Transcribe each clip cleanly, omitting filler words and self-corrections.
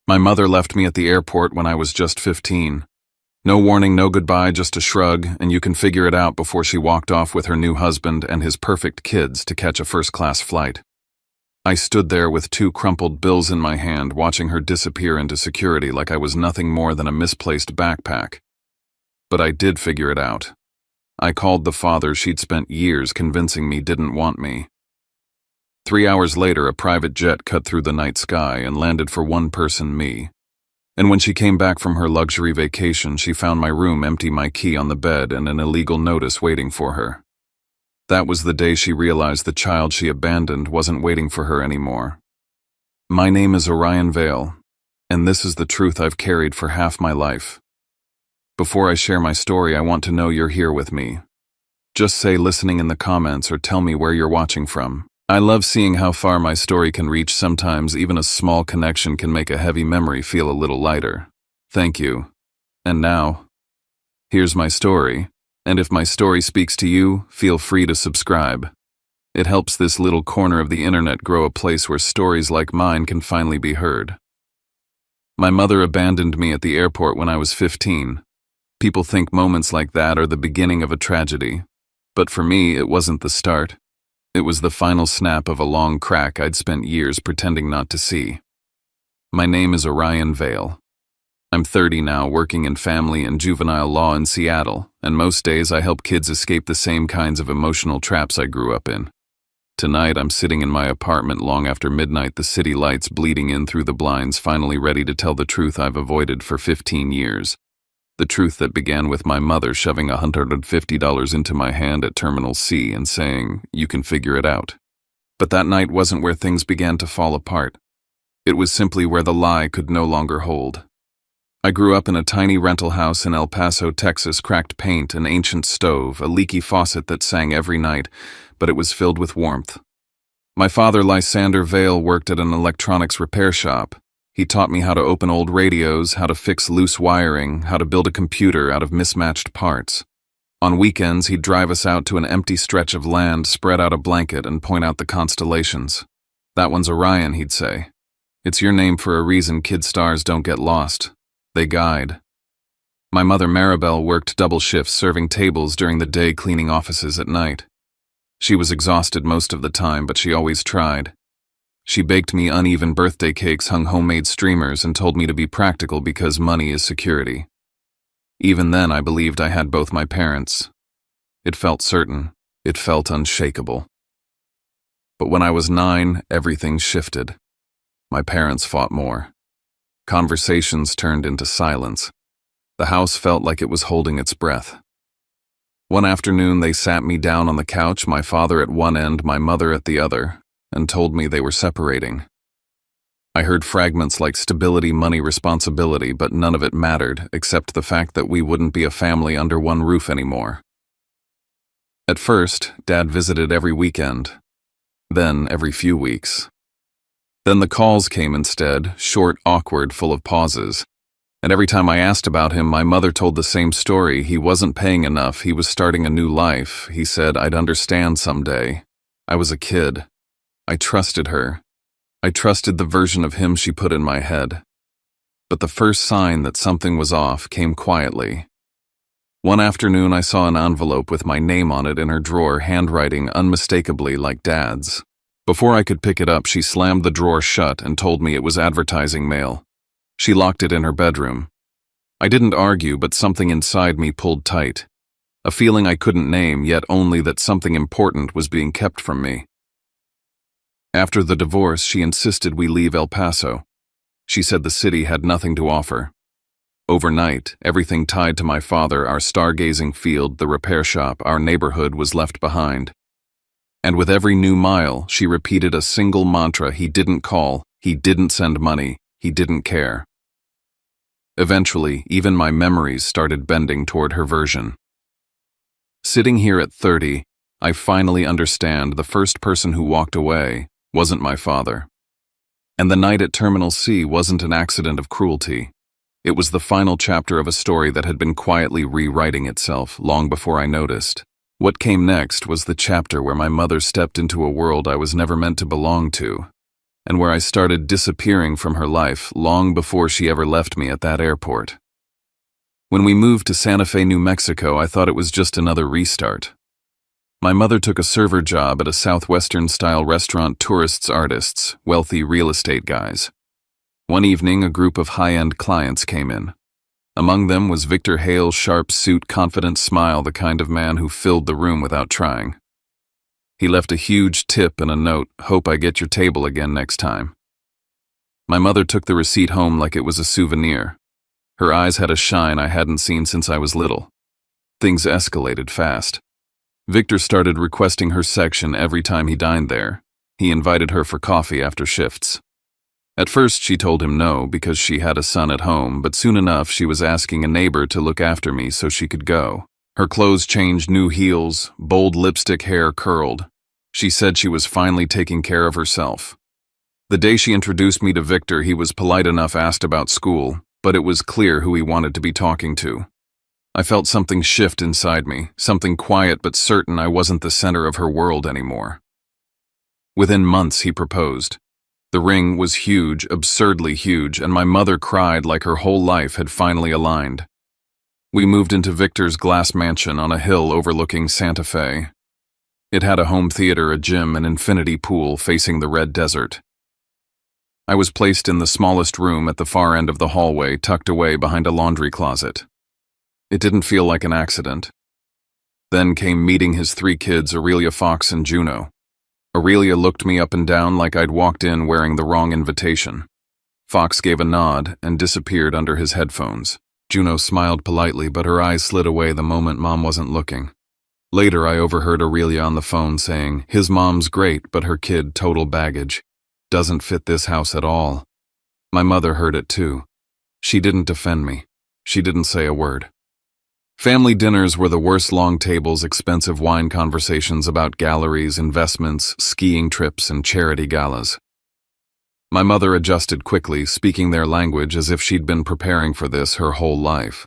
My mother left me at the airport when I was just 15. No warning, no goodbye, just a shrug, and you can figure it out before she walked off with her new husband and his perfect kids to catch a first-class flight. I stood there with 2 crumpled bills in my hand, watching her disappear into security like I was nothing more than a misplaced backpack. But I did figure it out. I called the father she'd spent years convincing me didn't want me. 3 hours later, a private jet cut through the night sky and landed for one person, me. And when she came back from her luxury vacation, she found my room empty, my key on the bed, and an illegal notice waiting for her. That was the day she realized the child she abandoned wasn't waiting for her anymore. My name is Orion Vale, and this is the truth I've carried for half my life. Before I share my story, I want to know you're here with me. Just say listening in the comments or tell me where you're watching from. I love seeing how far my story can reach. Sometimes even a small connection can make a heavy memory feel a little lighter. Thank you. And now, here's my story. And if my story speaks to you, feel free to subscribe. It helps this little corner of the internet grow a place where stories like mine can finally be heard. My mother abandoned me at the airport when I was 15. People think moments like that are the beginning of a tragedy. But for me, it wasn't the start. It was the final snap of a long crack I'd spent years pretending not to see. My name is Orion Vale. I'm 30 now, working in family and juvenile law in Seattle, and most days I help kids escape the same kinds of emotional traps I grew up in. Tonight I'm sitting in my apartment long after midnight, the city lights bleeding in through the blinds, finally ready to tell the truth I've avoided for 15 years. The truth that began with my mother shoving $150 into my hand at Terminal C and saying, "You can figure it out." But that night wasn't where things began to fall apart. It was simply where the lie could no longer hold. I grew up in a tiny rental house in El Paso, Texas, cracked paint, an ancient stove, a leaky faucet that sang every night, but it was filled with warmth. My father, Lysander Vale, worked at an electronics repair shop. He taught me how to open old radios, how to fix loose wiring, how to build a computer out of mismatched parts. On weekends, he'd drive us out to an empty stretch of land, spread out a blanket, and point out the constellations. "That one's Orion," he'd say. "It's your name for a reason. Kid stars don't get lost. They guide." My mother, Maribel, worked double shifts, serving tables during the day, cleaning offices at night. She was exhausted most of the time, but she always tried. She baked me uneven birthday cakes, hung homemade streamers, and told me to be practical because money is security. Even then, I believed I had both my parents. It felt certain. It felt unshakable. But when I was 9, everything shifted. My parents fought more. Conversations turned into silence. The house felt like it was holding its breath. One afternoon, they sat me down on the couch, my father at one end, my mother at the other, and told me they were separating. I heard fragments like stability, money, responsibility, but none of it mattered, except the fact that we wouldn't be a family under one roof anymore. At first, Dad visited every weekend, then every few weeks. Then the calls came instead, short, awkward, full of pauses. And every time I asked about him, my mother told the same story. He wasn't paying enough, he was starting a new life. He said I'd understand someday. I was a kid. I trusted her. I trusted the version of him she put in my head. But the first sign that something was off came quietly. One afternoon I saw an envelope with my name on it in her drawer, handwriting unmistakably like Dad's. Before I could pick it up, she slammed the drawer shut and told me it was advertising mail. She locked it in her bedroom. I didn't argue, but something inside me pulled tight. A feeling I couldn't name, yet only that something important was being kept from me. After the divorce, she insisted we leave El Paso. She said the city had nothing to offer. Overnight, everything tied to my father, our stargazing field, the repair shop, our neighborhood, was left behind. And with every new mile, she repeated a single mantra: he didn't call, he didn't send money, he didn't care. Eventually, even my memories started bending toward her version. Sitting here at 30, I finally understand the first person who walked away wasn't my father. And the night at Terminal C wasn't an accident of cruelty. It was the final chapter of a story that had been quietly rewriting itself long before I noticed. What came next was the chapter where my mother stepped into a world I was never meant to belong to. and where I started disappearing from her life long before she ever left me at that airport. When we moved to Santa Fe, New Mexico, I thought it was just another restart. My mother took a server job at a Southwestern-style restaurant, tourists, artists, wealthy real estate guys. One evening, a group of high-end clients came in. Among them was Victor Hale's sharp suit, confident smile, the kind of man who filled the room without trying. He left a huge tip and a note, "Hope I get your table again next time." My mother took the receipt home like it was a souvenir. Her eyes had a shine I hadn't seen since I was little. Things escalated fast. Victor started requesting her section every time he dined there. He invited her for coffee after shifts. At first she told him no because she had a son at home, but soon enough she was asking a neighbor to look after me so she could go. Her clothes changed, new heels, bold lipstick, hair curled. She said she was finally taking care of herself. The day she introduced me to Victor, he was polite enough, asked about school, but it was clear who he wanted to be talking to. I felt something shift inside me, something quiet but certain I wasn't the center of her world anymore. Within months he proposed. The ring was huge, absurdly huge, and my mother cried like her whole life had finally aligned. We moved into Victor's glass mansion on a hill overlooking Santa Fe. It had a home theater, a gym, an infinity pool facing the red desert. I was placed in the smallest room at the far end of the hallway, tucked away behind a laundry closet. It didn't feel like an accident. Then came meeting his 3 kids, Aurelia, Fox, and Juno. Aurelia looked me up and down like I'd walked in wearing the wrong invitation. Fox gave a nod and disappeared under his headphones. Juno smiled politely, but her eyes slid away the moment Mom wasn't looking. Later, I overheard Aurelia on the phone saying, "His mom's great, but her kid total baggage. Doesn't fit this house at all." My mother heard it too. She didn't defend me. She didn't say a word. Family dinners were the worst: long tables, expensive wine conversations about galleries, investments, skiing trips, and charity galas. My mother adjusted quickly, speaking their language as if she'd been preparing for this her whole life.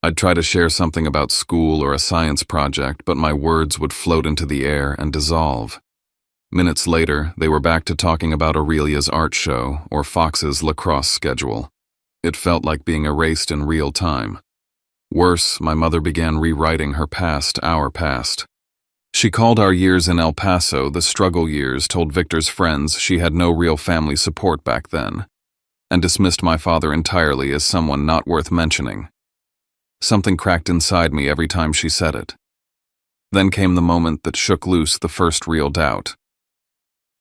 I'd try to share something about school or a science project, but my words would float into the air and dissolve. Minutes later, they were back to talking about Aurelia's art show or Fox's lacrosse schedule. It felt like being erased in real time. Worse, my mother began rewriting her past, our past. She called our years in El Paso the struggle years, told Victor's friends she had no real family support back then, and dismissed my father entirely as someone not worth mentioning. Something cracked inside me every time she said it. Then came the moment that shook loose the first real doubt.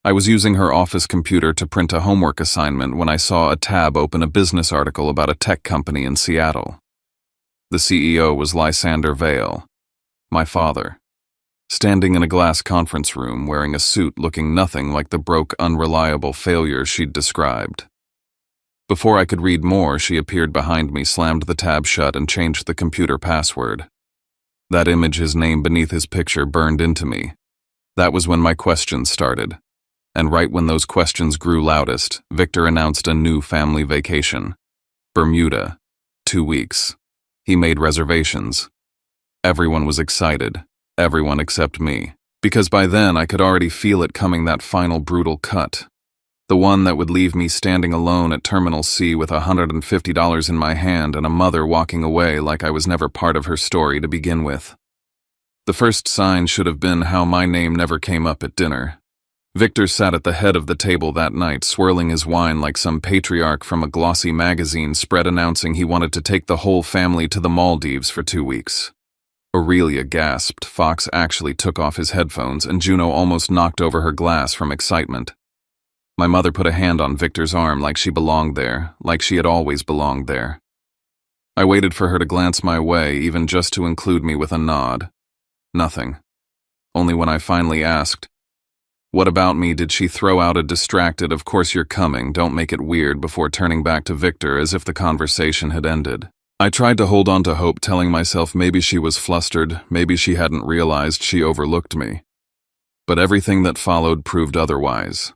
I was using her office computer to print a homework assignment when I saw a tab open a business article about a tech company in Seattle. The CEO was Lysander Vale, my father, standing in a glass conference room wearing a suit looking nothing like the broke, unreliable failure she'd described. Before I could read more, she appeared behind me, slammed the tab shut, and changed the computer password. That image, his name beneath his picture, burned into me. That was when my questions started. And right when those questions grew loudest, Victor announced a new family vacation. Bermuda. 2 weeks. He made reservations. Everyone was excited. Everyone except me. Because by then I could already feel it coming, that final brutal cut. The one that would leave me standing alone at Terminal C with $150 in my hand and a mother walking away like I was never part of her story to begin with. The first sign should have been how my name never came up at dinner. Victor sat at the head of the table that night, swirling his wine like some patriarch from a glossy magazine spread announcing he wanted to take the whole family to the Maldives for 2 weeks. Aurelia gasped, Fox actually took off his headphones, and Juno almost knocked over her glass from excitement. My mother put a hand on Victor's arm like she belonged there, like she had always belonged there. I waited for her to glance my way, even just to include me with a nod. Nothing. Only when I finally asked, "What about me?" did she throw out a distracted, "Of course you're coming, don't make it weird," before turning back to Victor as if the conversation had ended. I tried to hold on to hope, telling myself maybe she was flustered, maybe she hadn't realized she overlooked me. But everything that followed proved otherwise.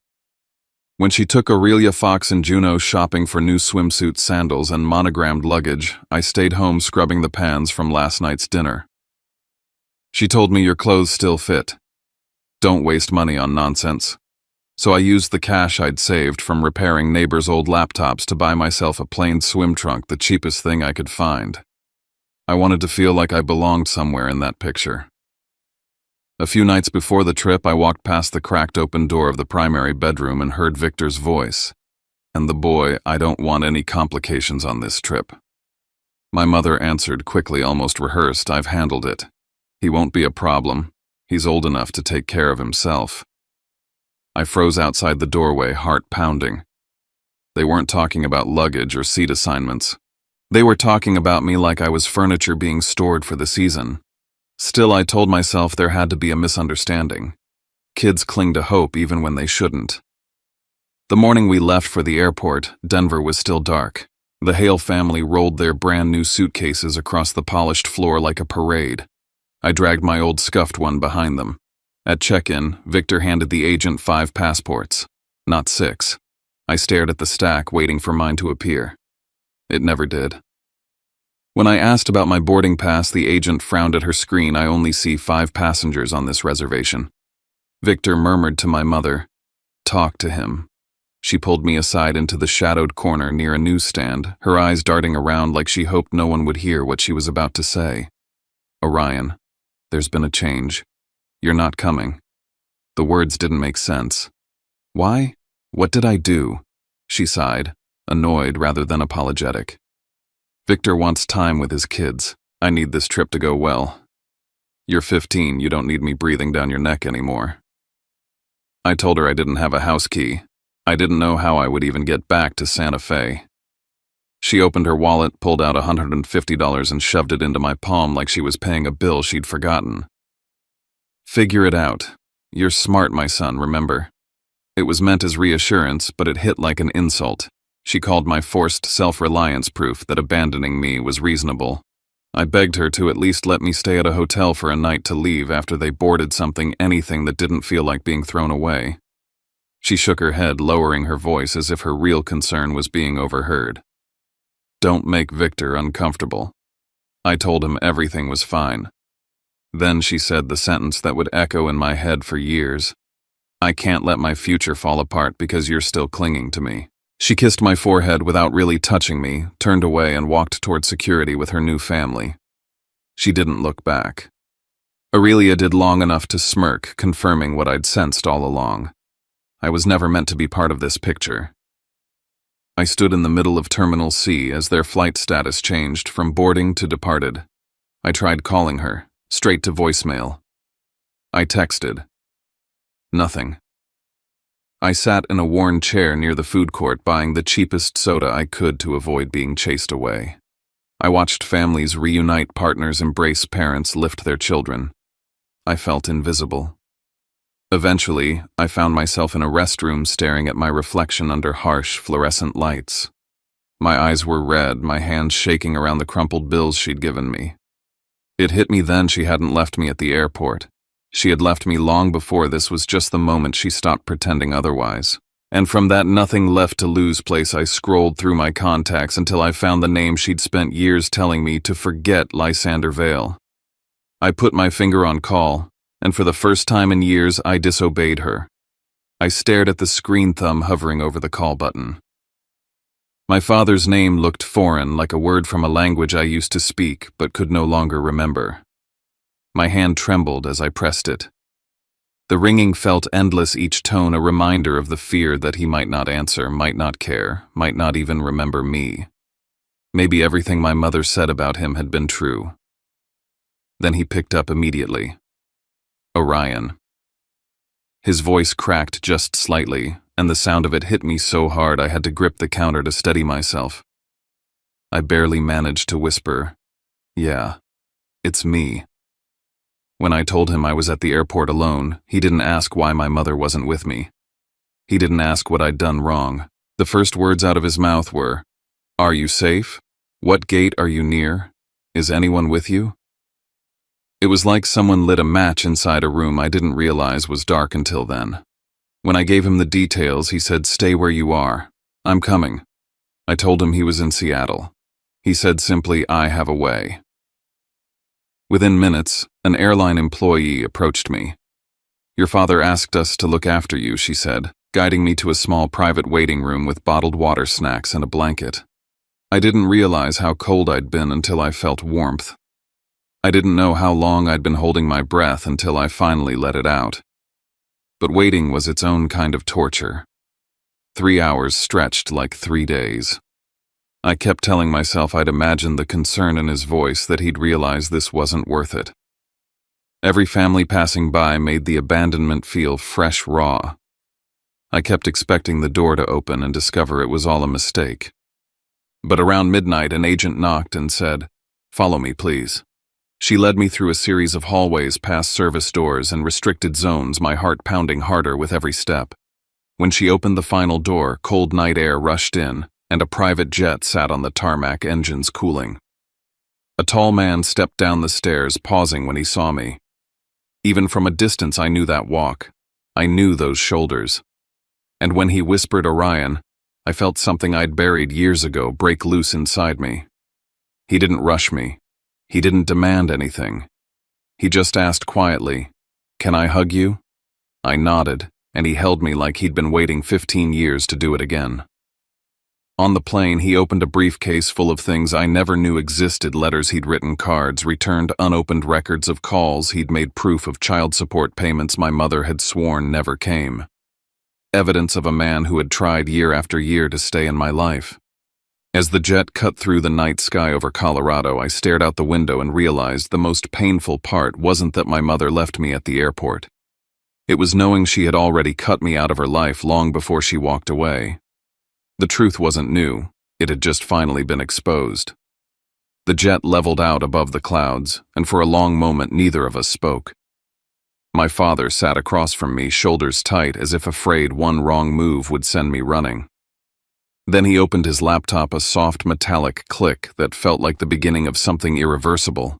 When she took Aurelia, Fox, and Juno shopping for new swimsuits, sandals, and monogrammed luggage, I stayed home scrubbing the pans from last night's dinner. She told me, "Your clothes still fit. Don't waste money on nonsense." So I used the cash I'd saved from repairing neighbors' old laptops to buy myself a plain swim trunk, the cheapest thing I could find. I wanted to feel like I belonged somewhere in that picture. A few nights before the trip, I walked past the cracked open door of the primary bedroom and heard Victor's voice. And the boy, I don't want any complications on this trip. My mother answered quickly, almost rehearsed, I've handled it. He won't be a problem. He's old enough to take care of himself. I froze outside the doorway, heart pounding. They weren't talking about luggage or seat assignments. They were talking about me like I was furniture being stored for the season. Still, I told myself there had to be a misunderstanding. Kids cling to hope even when they shouldn't. The morning we left for the airport, Denver was still dark. The Hale family rolled their brand new suitcases across the polished floor like a parade. I dragged my old scuffed one behind them. At check-in, Victor handed the agent 5 passports, not 6. I stared at the stack, waiting for mine to appear. It never did. When I asked about my boarding pass, the agent frowned at her screen. I only see 5 passengers on this reservation. Victor murmured to my mother, "Talk to him." She pulled me aside into the shadowed corner near a newsstand, her eyes darting around like she hoped no one would hear what she was about to say. "Orion, there's been a change. You're not coming." The words didn't make sense. "Why? What did I do?" She sighed, annoyed rather than apologetic. "Victor wants time with his kids. I need this trip to go well. You're 15, you don't need me breathing down your neck anymore." I told her I didn't have a house key. I didn't know how I would even get back to Santa Fe. She opened her wallet, pulled out $150 and shoved it into my palm like she was paying a bill she'd forgotten. "Figure it out. You're smart, my son, remember?" It was meant as reassurance, but it hit like an insult. She called my forced self-reliance proof that abandoning me was reasonable. I begged her to at least let me stay at a hotel for a night to leave after they boarded anything that didn't feel like being thrown away. She shook her head, lowering her voice as if her real concern was being overheard. "Don't make Victor uncomfortable." I told him everything was fine. Then she said the sentence that would echo in my head for years. "I can't let my future fall apart because you're still clinging to me." She kissed my forehead without really touching me, turned away and walked toward security with her new family. She didn't look back. Aurelia did long enough to smirk, confirming what I'd sensed all along. I was never meant to be part of this picture. I stood in the middle of Terminal C as their flight status changed from boarding to departed. I tried calling her, straight to voicemail. I texted. Nothing. I sat in a worn chair near the food court buying the cheapest soda I could to avoid being chased away. I watched families reunite, partners embrace, parents lift their children. I felt invisible. Eventually, I found myself in a restroom staring at my reflection under harsh, fluorescent lights. My eyes were red, my hands shaking around the crumpled bills she'd given me. It hit me then she hadn't left me at the airport. She had left me long before this was just the moment she stopped pretending otherwise. And from that nothing left to lose place, I scrolled through my contacts until I found the name she'd spent years telling me to forget, Lysander Vale. I put my finger on call, and for the first time in years, I disobeyed her. I stared at the screen thumb hovering over the call button. My father's name looked foreign, like a word from a language I used to speak but could no longer remember. My hand trembled as I pressed it. The ringing felt endless, each tone a reminder of the fear that he might not answer, might not care, might not even remember me. Maybe everything my mother said about him had been true. Then he picked up immediately. Orion. His voice cracked just slightly, and the sound of it hit me so hard I had to grip the counter to steady myself. I barely managed to whisper, "Yeah, it's me." When I told him I was at the airport alone, he didn't ask why my mother wasn't with me. He didn't ask what I'd done wrong. The first words out of his mouth were, "Are you safe? What gate are you near? Is anyone with you?" It was like someone lit a match inside a room I didn't realize was dark until then. When I gave him the details, he said, "Stay where you are. I'm coming." I told him he was in Seattle. He said simply, "I have a way." Within minutes, an airline employee approached me. "Your father asked us to look after you," she said. guiding me to a small private waiting room with bottled water, snacks, and a blanket. I didn't realize how cold I'd been until I felt warmth. I didn't know how long I'd been holding my breath until I finally let it out. But waiting was its own kind of torture. 3 hours stretched like 3 days. I kept telling myself I'd imagined the concern in his voice, that he'd realize this wasn't worth it. Every family passing by made the abandonment feel fresh, raw. I kept expecting the door to open and discover it was all a mistake. But around midnight, an agent knocked and said, "Follow me, please." She led me through a series of hallways past service doors and restricted zones, my heart pounding harder with every step. When she opened the final door, cold night air rushed in, and a private jet sat on the tarmac, engines cooling. A tall man stepped down the stairs, pausing when he saw me. Even from a distance, I knew that walk. I knew those shoulders. And when he whispered Orion, I felt something I'd buried years ago break loose inside me. He didn't rush me. He didn't demand anything. He just asked quietly, "Can I hug you?" I nodded, and he held me like he'd been waiting 15 years to do it again. On the plane, he opened a briefcase full of things I never knew existed: letters he'd written, cards, returned unopened records of calls he'd made, proof of child support payments my mother had sworn never came. Evidence of a man who had tried year after year to stay in my life. As the jet cut through the night sky over Colorado, I stared out the window and realized the most painful part wasn't that my mother left me at the airport. It was knowing she had already cut me out of her life long before she walked away. The truth wasn't new, it had just finally been exposed. The jet leveled out above the clouds, and for a long moment neither of us spoke. My father sat across from me, shoulders tight, as if afraid one wrong move would send me running. Then he opened his laptop, a soft metallic click that felt like the beginning of something irreversible.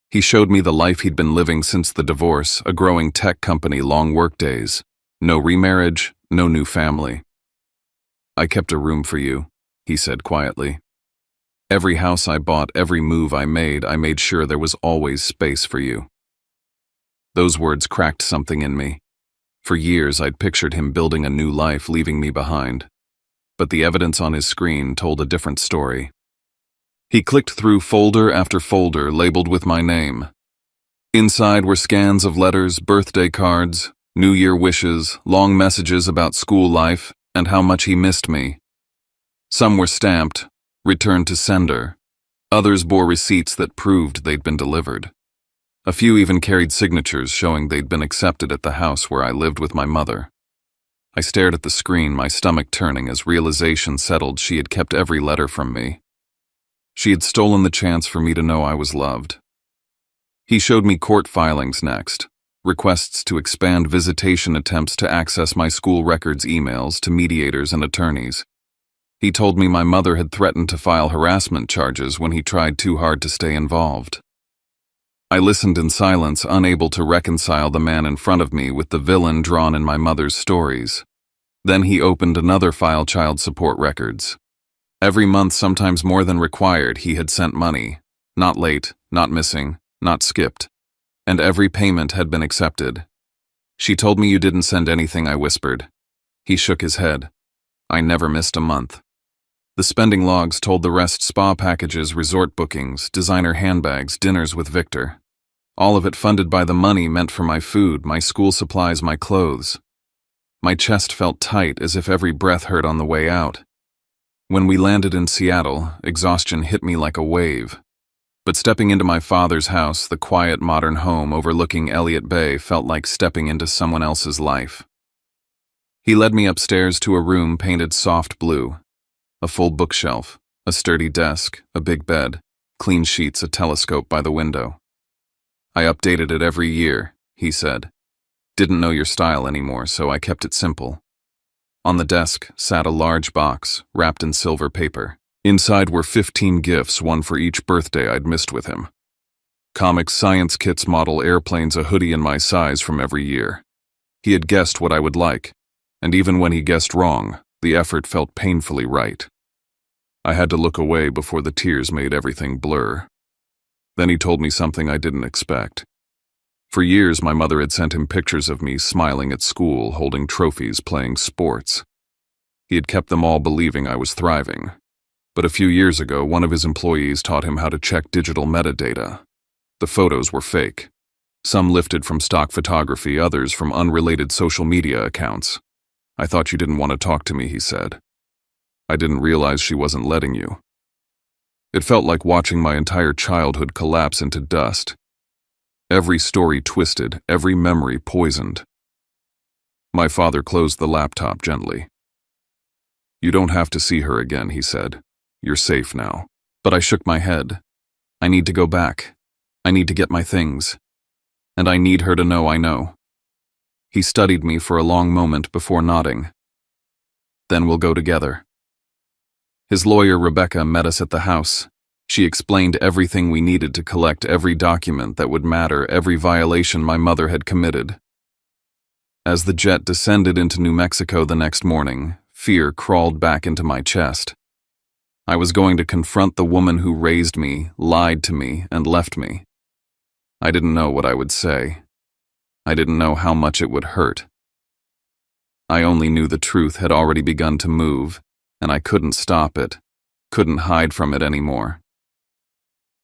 He showed me the life he'd been living since the divorce: a growing tech company, long workdays, no remarriage, no new family. "I kept a room for you," he said quietly. "Every house I bought, every move I made sure there was always space for you." Those words cracked something in me. For years I'd pictured him building a new life, leaving me behind. But the evidence on his screen told a different story. He clicked through folder after folder labeled with my name. Inside were scans of letters, birthday cards, New Year wishes, long messages about school life, and how much he missed me. Some were stamped, "Returned to sender." Others bore receipts that proved they'd been delivered. A few even carried signatures showing they'd been accepted at the house where I lived with my mother. I stared at the screen, my stomach turning as realization settled. She had kept every letter from me. She had stolen the chance for me to know I was loved. He showed me court filings next, requests to expand visitation, attempts to access my school records, emails to mediators and attorneys. He told me my mother had threatened to file harassment charges when he tried too hard to stay involved. I listened in silence, unable to reconcile the man in front of me with the villain drawn in my mother's stories. Then he opened another file: child support records. Every month, sometimes more than required, he had sent money. Not late, not missing, not skipped. And every payment had been accepted. "She told me you didn't send anything," I whispered. He shook his head. "I never missed a month." The spending logs told the rest: spa packages, resort bookings, designer handbags, dinners with Victor. All of it funded by the money meant for my food, my school supplies, my clothes. My chest felt tight, as if every breath hurt on the way out. When we landed in Seattle, exhaustion hit me like a wave. But stepping into my father's house, the quiet modern home overlooking Elliott Bay, felt like stepping into someone else's life. He led me upstairs to a room painted soft blue. A full bookshelf, a sturdy desk, a big bed, clean sheets, a telescope by the window. "I updated it every year," he said. "Didn't know your style anymore, so I kept it simple." On the desk sat a large box, wrapped in silver paper. Inside were 15 gifts, one for each birthday I'd missed with him. Comics, science kits, model airplanes, a hoodie in my size from every year. He had guessed what I would like, and even when he guessed wrong, the effort felt painfully right. I had to look away before the tears made everything blur. Then he told me something I didn't expect. For years, my mother had sent him pictures of me smiling at school, holding trophies, playing sports. He had kept them all believing I was thriving. But a few years ago, one of his employees taught him how to check digital metadata. The photos were fake. Some lifted from stock photography, others from unrelated social media accounts. "I thought you didn't want to talk to me," he said. "I didn't realize she wasn't letting you." It felt like watching my entire childhood collapse into dust. Every story twisted, every memory poisoned. My father closed the laptop gently. "You don't have to see her again," he said. "You're safe now." But I shook my head. "I need to go back. I need to get my things. And I need her to know I know." He studied me for a long moment before nodding. "Then we'll go together." His lawyer, Rebecca, met us at the house. She explained everything we needed to collect, every document that would matter, every violation my mother had committed. As the jet descended into New Mexico the next morning, fear crawled back into my chest. I was going to confront the woman who raised me, lied to me, and left me. I didn't know what I would say. I didn't know how much it would hurt. I only knew the truth had already begun to move, and I couldn't stop it, couldn't hide from it anymore.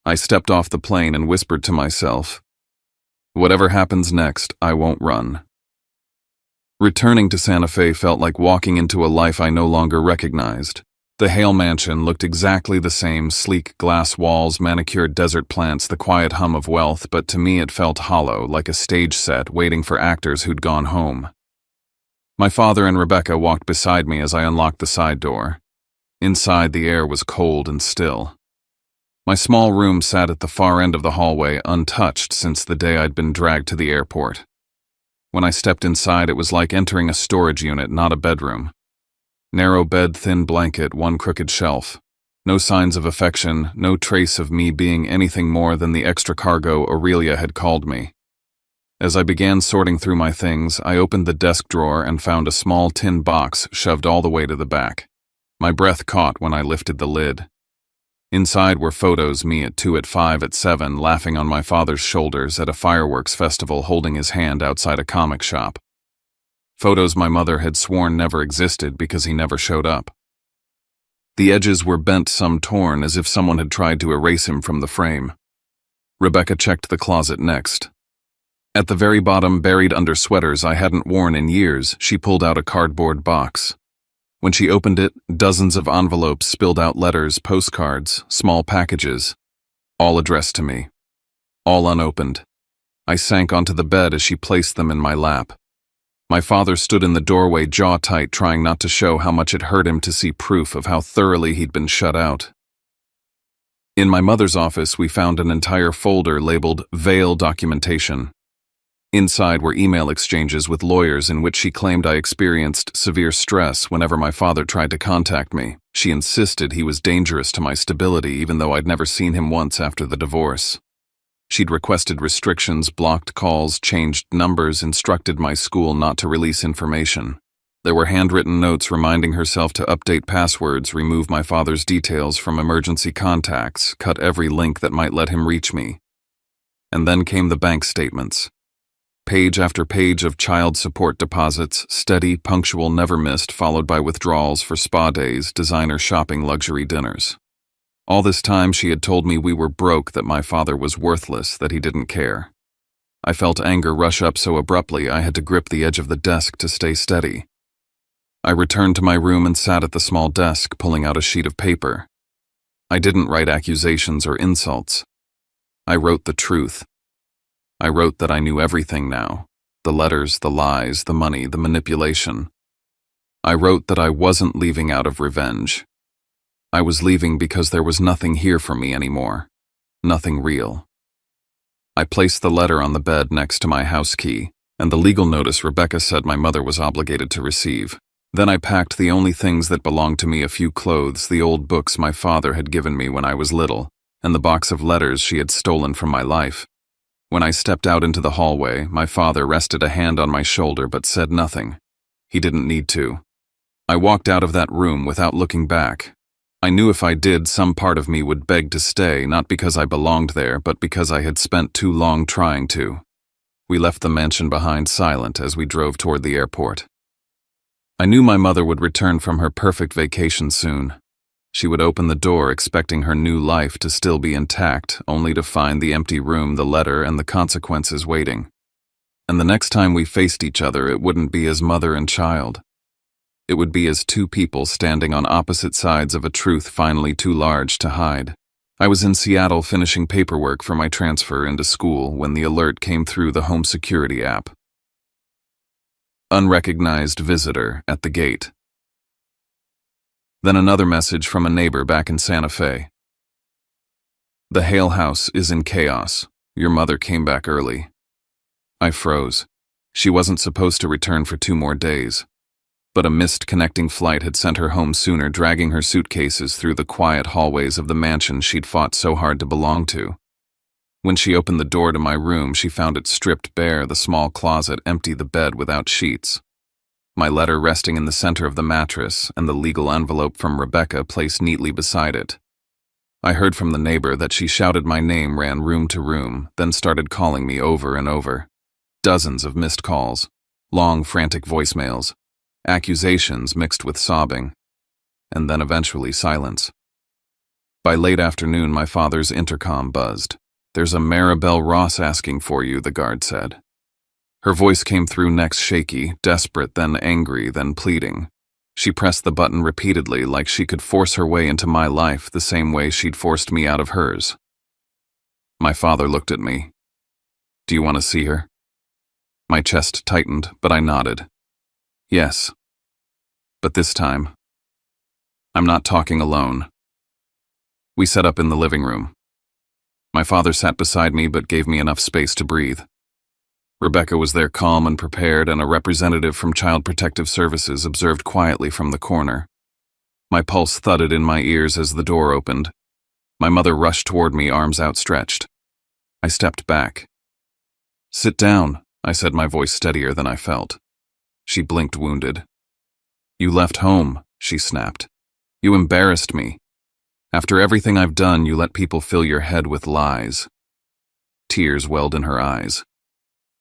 I stepped off the plane and whispered to myself, "Whatever happens next, I won't run." Returning to Santa Fe felt like walking into a life I no longer recognized. The Hale Mansion looked exactly the same, sleek glass walls, manicured desert plants, the quiet hum of wealth, but to me it felt hollow, like a stage set waiting for actors who'd gone home. My father and Rebecca walked beside me as I unlocked the side door. Inside, the air was cold and still. My small room sat at the far end of the hallway, untouched since the day I'd been dragged to the airport. When I stepped inside, it was like entering a storage unit, not a bedroom. Narrow bed, thin blanket, one crooked shelf. No signs of affection, no trace of me being anything more than the extra cargo Aurelia had called me. As I began sorting through my things, I opened the desk drawer and found a small tin box shoved all the way to the back. My breath caught when I lifted the lid. Inside were photos, me at 2, at 5, at 7, laughing on my father's shoulders at a fireworks festival, holding his hand outside a comic shop. Photos my mother had sworn never existed because he never showed up. The edges were bent, some torn, as if someone had tried to erase him from the frame. Rebecca checked the closet next. At the very bottom, buried under sweaters I hadn't worn in years, she pulled out a cardboard box. When she opened it, dozens of envelopes spilled out, letters, postcards, small packages, all addressed to me, all unopened. I sank onto the bed as she placed them in my lap. My father stood in the doorway, jaw tight, trying not to show how much it hurt him to see proof of how thoroughly he'd been shut out. In my mother's office, we found an entire folder labeled Veil Documentation. Inside were email exchanges with lawyers in which she claimed I experienced severe stress whenever my father tried to contact me. She insisted he was dangerous to my stability, even though I'd never seen him once after the divorce. She'd requested restrictions, blocked calls, changed numbers, instructed my school not to release information. There were handwritten notes reminding herself to update passwords, remove my father's details from emergency contacts, cut every link that might let him reach me. And then came the bank statements. Page after page of child support deposits, steady, punctual, never missed, followed by withdrawals for spa days, designer shopping, luxury dinners. All this time she had told me we were broke, that my father was worthless, that he didn't care. I felt anger rush up so abruptly I had to grip the edge of the desk to stay steady. I returned to my room and sat at the small desk, pulling out a sheet of paper. I didn't write accusations or insults. I wrote the truth. I wrote that I knew everything now, the letters, the lies, the money, the manipulation. I wrote that I wasn't leaving out of revenge. I was leaving because there was nothing here for me anymore, nothing real. I placed the letter on the bed next to my house key, and the legal notice Rebecca said my mother was obligated to receive. Then I packed the only things that belonged to me, a few clothes, the old books my father had given me when I was little, and the box of letters she had stolen from my life. When I stepped out into the hallway, my father rested a hand on my shoulder but said nothing. He didn't need to. I walked out of that room without looking back. I knew if I did, some part of me would beg to stay, not because I belonged there, but because I had spent too long trying to. We left the mansion behind silent as we drove toward the airport. I knew my mother would return from her perfect vacation soon. She would open the door expecting her new life to still be intact, only to find the empty room, the letter, and the consequences waiting. And the next time we faced each other, it wouldn't be as mother and child. It would be as two people standing on opposite sides of a truth finally too large to hide. I was in Seattle finishing paperwork for my transfer into school when the alert came through the home security app. Unrecognized visitor at the gate. Then another message from a neighbor back in Santa Fe. The Hale house is in chaos. Your mother came back early. I froze. She wasn't supposed to return for 2 more days. But a missed connecting flight had sent her home sooner, dragging her suitcases through the quiet hallways of the mansion she'd fought so hard to belong to. When she opened the door to my room, she found it stripped bare, the small closet empty, the bed without sheets. My letter resting in the center of the mattress, and the legal envelope from Rebecca placed neatly beside it. I heard from the neighbor that she shouted my name, ran room to room, then started calling me over and over. Dozens of missed calls, long frantic voicemails, accusations mixed with sobbing, and then eventually silence. By late afternoon, my father's intercom buzzed. "There's a Maribel Ross asking for you," the guard said. Her voice came through next shaky, desperate, then angry, then pleading. She pressed the button repeatedly, like she could force her way into my life the same way she'd forced me out of hers. My father looked at me. "Do you want to see her?" My chest tightened, but I nodded. "Yes. But this time, I'm not talking alone." We set up in the living room. My father sat beside me but gave me enough space to breathe. Rebecca was there, calm and prepared, and a representative from Child Protective Services observed quietly from the corner. My pulse thudded in my ears as the door opened. My mother rushed toward me, arms outstretched. I stepped back. "Sit down," I said, my voice steadier than I felt. She blinked, wounded. "You left home," she snapped. "You embarrassed me. After everything I've done, you let people fill your head with lies." Tears welled in her eyes.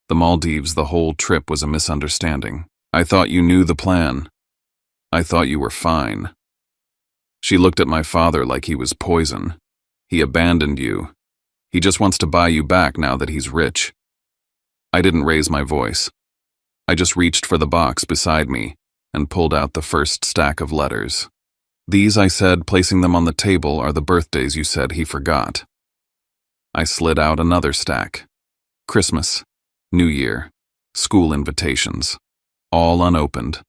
"The Maldives, the whole trip was a misunderstanding. I thought you knew the plan. I thought you were fine." She looked at my father like he was poison. "He abandoned you. He just wants to buy you back now that he's rich." I didn't raise my voice. I just reached for the box beside me and pulled out the first stack of letters. "These," I said, placing them on the table, "are the birthdays you said he forgot." I slid out another stack. Christmas, New Year, school invitations, all unopened,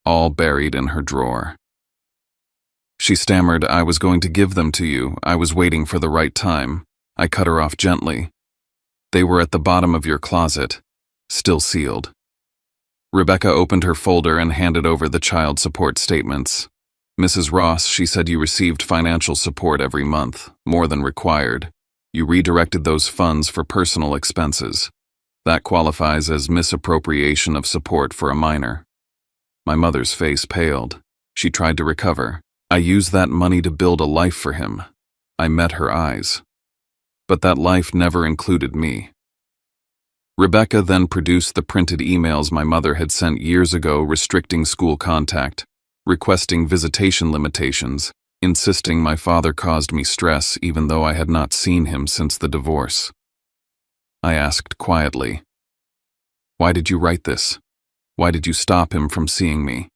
all buried in her drawer. She stammered, "I was going to give them to you. I was waiting for the right time." I cut her off gently. "They were at the bottom of your closet, still sealed." Rebecca opened her folder and handed over the child support statements. "Mrs. Ross, she said you received financial support every month, more than required. You redirected those funds for personal expenses. That qualifies as misappropriation of support for a minor." My mother's face paled. She tried to recover. "I used that money to build a life for him." I met her eyes. "But that life never included me." Rebecca then produced the printed emails my mother had sent years ago, restricting school contact, requesting visitation limitations, insisting my father caused me stress even though I had not seen him since the divorce. I asked quietly, "Why did you write this? Why did you stop him from seeing me?"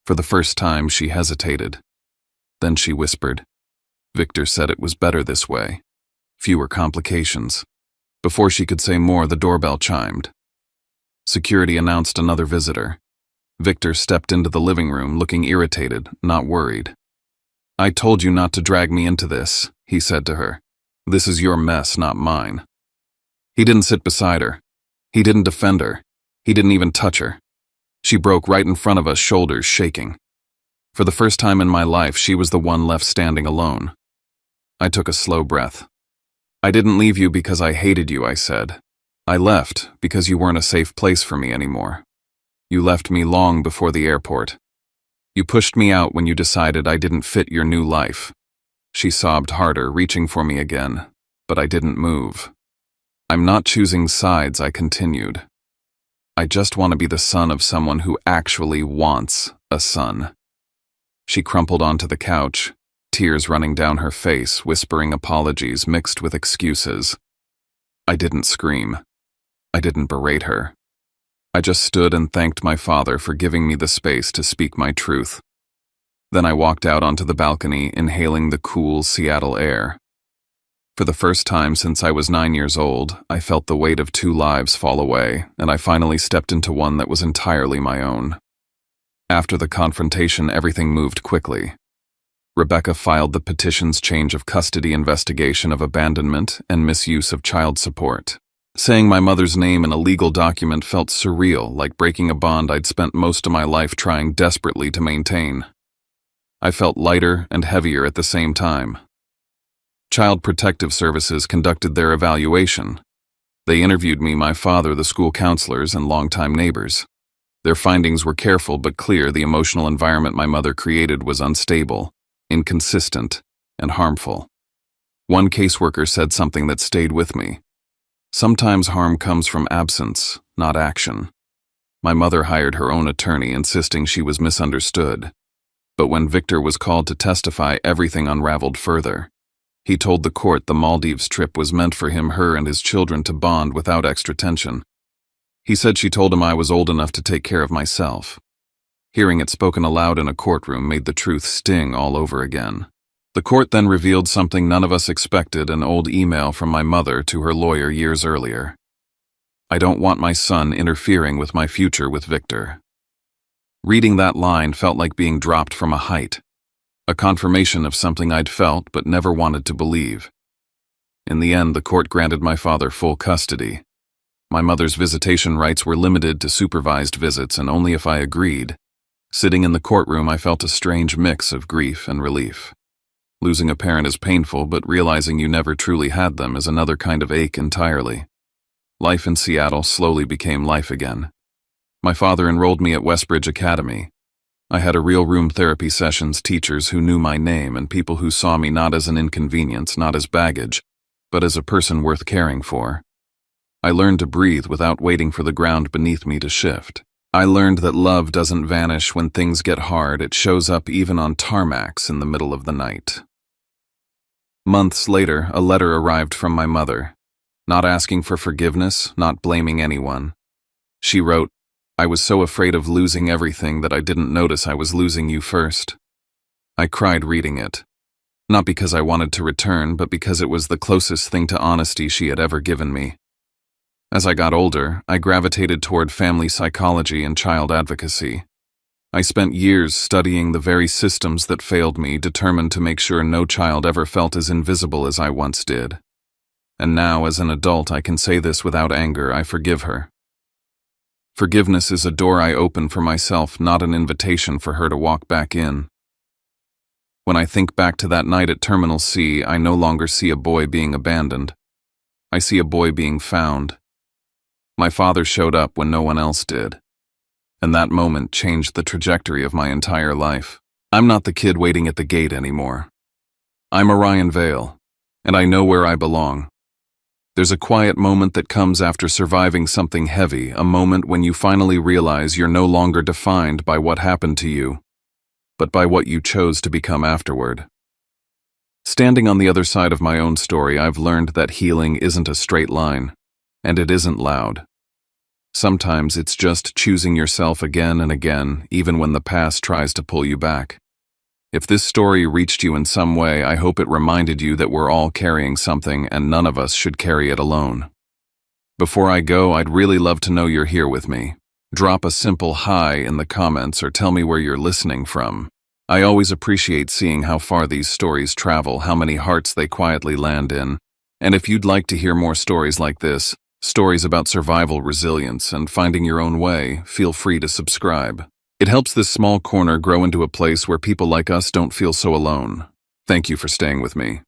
For the first time, she hesitated. Then she whispered, "Victor said it was better this way. Fewer complications." Before she could say more, the doorbell chimed. Security announced another visitor. Victor stepped into the living room, looking irritated, not worried. "I told you not to drag me into this," he said to her. "This is your mess, not mine." He didn't sit beside her. He didn't defend her. He didn't even touch her. She broke right in front of us, shoulders shaking. For the first time in my life, she was the one left standing alone. I took a slow breath. "I didn't leave you because I hated you," I said. "I left because you weren't a safe place for me anymore. You left me long before the airport. You pushed me out when you decided I didn't fit your new life." She sobbed harder, reaching for me again, but I didn't move. I'm not choosing sides, I continued. I just want to be the son of someone who actually wants a son. She crumpled onto the couch, tears running down her face, whispering apologies mixed with excuses. I didn't scream. I didn't berate her. I just stood and thanked my father for giving me the space to speak my truth. Then I walked out onto the balcony, inhaling the cool Seattle air. For the first time since I was 9 years old, I felt the weight of 2 lives fall away, and I finally stepped into one that was entirely my own. After the confrontation, everything moved quickly. Rebecca filed the petition's change of custody investigation of abandonment and misuse of child support. Saying my mother's name in a legal document felt surreal, like breaking a bond I'd spent most of my life trying desperately to maintain. I felt lighter and heavier at the same time. Child Protective Services conducted their evaluation. They interviewed me, my father, the school counselors, and longtime neighbors. Their findings were careful but clear. The emotional environment my mother created was unstable, inconsistent, and harmful. One caseworker said something that stayed with me. Sometimes harm comes from absence, not action. My mother hired her own attorney, insisting she was misunderstood. But when Victor was called to testify, everything unraveled further. He told the court the Maldives trip was meant for him, her, and his children to bond without extra tension. He said she told him I was old enough to take care of myself. Hearing it spoken aloud in a courtroom made the truth sting all over again. The court then revealed something none of us expected, an old email from my mother to her lawyer years earlier. I don't want my son interfering with my future with Victor. Reading that line felt like being dropped from a height, a confirmation of something I'd felt but never wanted to believe. In the end, the court granted my father full custody. My mother's visitation rights were limited to supervised visits, and only if I agreed. Sitting in the courtroom, I felt a strange mix of grief and relief. Losing a parent is painful, but realizing you never truly had them is another kind of ache entirely. Life in Seattle slowly became life again. My father enrolled me at Westbridge Academy. I had a real room therapy sessions, teachers who knew my name, and people who saw me not as an inconvenience, not as baggage, but as a person worth caring for. I learned to breathe without waiting for the ground beneath me to shift. I learned that love doesn't vanish when things get hard. It shows up even on tarmacs in the middle of the night. Months later, a letter arrived from my mother, not asking for forgiveness, not blaming anyone. She wrote, "I was so afraid of losing everything that I didn't notice I was losing you first." I cried reading it, not because I wanted to return, but because it was the closest thing to honesty she had ever given me. As I got older, I gravitated toward family psychology and child advocacy. I spent years studying the very systems that failed me, determined to make sure no child ever felt as invisible as I once did. And now, as an adult, I can say this without anger: I forgive her. Forgiveness is a door I open for myself, not an invitation for her to walk back in. When I think back to that night at Terminal C, I no longer see a boy being abandoned. I see a boy being found. My father showed up when no one else did. And that moment changed the trajectory of my entire life. I'm not the kid waiting at the gate anymore. I'm Orion Vale, and I know where I belong. There's a quiet moment that comes after surviving something heavy, a moment when you finally realize you're no longer defined by what happened to you, but by what you chose to become afterward. Standing on the other side of my own story, I've learned that healing isn't a straight line, and it isn't loud. Sometimes it's just choosing yourself again and again, even when the past tries to pull you back. If this story reached you in some way, I hope it reminded you that we're all carrying something and none of us should carry it alone. Before I go, I'd really love to know you're here with me. Drop a simple hi in the comments or tell me where you're listening from. I always appreciate seeing how far these stories travel, how many hearts they quietly land in. And if you'd like to hear more stories like this, stories about survival, resilience, and finding your own way, feel free to subscribe. It helps this small corner grow into a place where people like us don't feel so alone. Thank you for staying with me.